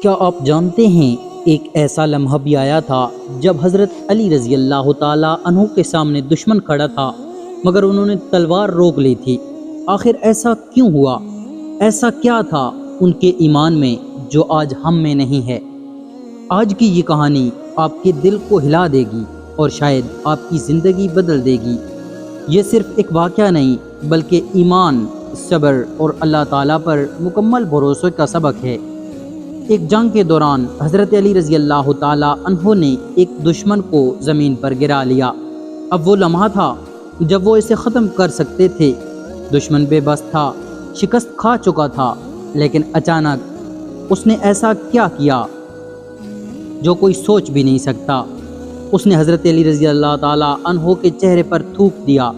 کیا آپ جانتے ہیں ایک ایسا لمحہ بھی آیا تھا جب حضرت علی رضی اللہ تعالیٰ عنہ کے سامنے دشمن کھڑا تھا مگر انہوں نے تلوار روک لی تھی۔ آخر ایسا کیوں ہوا؟ ایسا کیا تھا ان کے ایمان میں جو آج ہم میں نہیں ہے؟ آج کی یہ کہانی آپ کے دل کو ہلا دے گی اور شاید آپ کی زندگی بدل دے گی۔ یہ صرف ایک واقعہ نہیں بلکہ ایمان، صبر اور اللہ تعالیٰ پر مکمل بھروسے کا سبق ہے۔ ایک جنگ کے دوران حضرت علی رضی اللہ تعالیٰ عنہ نے ایک دشمن کو زمین پر گرا لیا۔ اب وہ لمحہ تھا جب وہ اسے ختم کر سکتے تھے۔ دشمن بے بس تھا، شکست کھا چکا تھا، لیکن اچانک اس نے ایسا کیا کیا جو کوئی سوچ بھی نہیں سکتا۔ اس نے حضرت علی رضی اللہ تعالیٰ عنہ کے چہرے پر تھوک دیا۔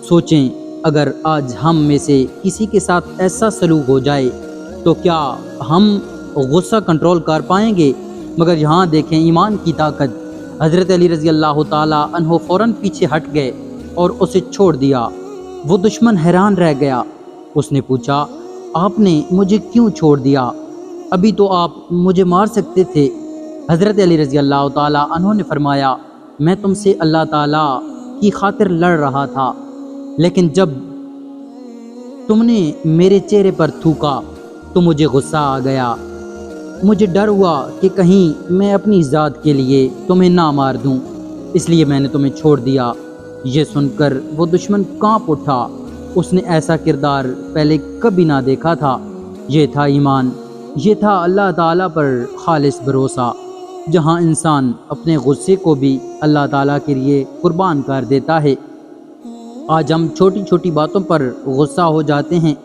سوچیں، اگر آج ہم میں سے کسی کے ساتھ ایسا سلوک ہو جائے تو کیا ہم غصہ کنٹرول کر پائیں گے؟ مگر یہاں دیکھیں ایمان کی طاقت۔ حضرت علی رضی اللہ تعالیٰ عنہ فوراً پیچھے ہٹ گئے اور اسے چھوڑ دیا۔ وہ دشمن حیران رہ گیا۔ اس نے پوچھا، آپ نے مجھے کیوں چھوڑ دیا؟ ابھی تو آپ مجھے مار سکتے تھے۔ حضرت علی رضی اللہ تعالیٰ عنہ نے فرمایا، میں تم سے اللہ تعالیٰ کی خاطر لڑ رہا تھا، لیکن جب تم نے میرے چہرے پر تھوکا تو مجھے غصہ آ گیا۔ مجھے ڈر ہوا کہ کہیں میں اپنی ذات کے لیے تمہیں نہ مار دوں، اس لیے میں نے تمہیں چھوڑ دیا۔ یہ سن کر وہ دشمن کانپ اٹھا۔ اس نے ایسا کردار پہلے کبھی نہ دیکھا تھا۔ یہ تھا ایمان، یہ تھا اللہ تعالیٰ پر خالص بھروسہ، جہاں انسان اپنے غصے کو بھی اللہ تعالیٰ کے لیے قربان کر دیتا ہے۔ آج ہم چھوٹی چھوٹی باتوں پر غصہ ہو جاتے ہیں،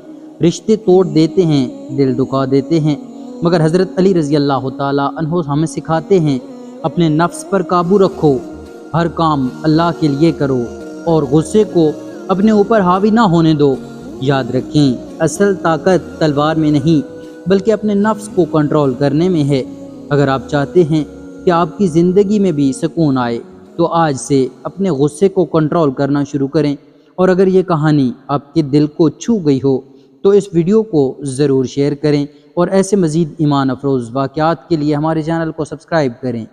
رشتے توڑ دیتے ہیں، دل دکھا دیتے ہیں، مگر حضرت علی رضی اللہ تعالیٰ عنہ ہمیں سکھاتے ہیں، اپنے نفس پر قابو رکھو، ہر کام اللہ کے لیے کرو اور غصے کو اپنے اوپر حاوی نہ ہونے دو۔ یاد رکھیں، اصل طاقت تلوار میں نہیں بلکہ اپنے نفس کو کنٹرول کرنے میں ہے۔ اگر آپ چاہتے ہیں کہ آپ کی زندگی میں بھی سکون آئے تو آج سے اپنے غصے کو کنٹرول کرنا شروع کریں۔ اور اگر یہ کہانی آپ کے دل کو چھو گئی ہو تو اس ویڈیو کو ضرور شیئر کریں اور ایسے مزید ایمان افروز واقعات کے لیے ہمارے چینل کو سبسکرائب کریں۔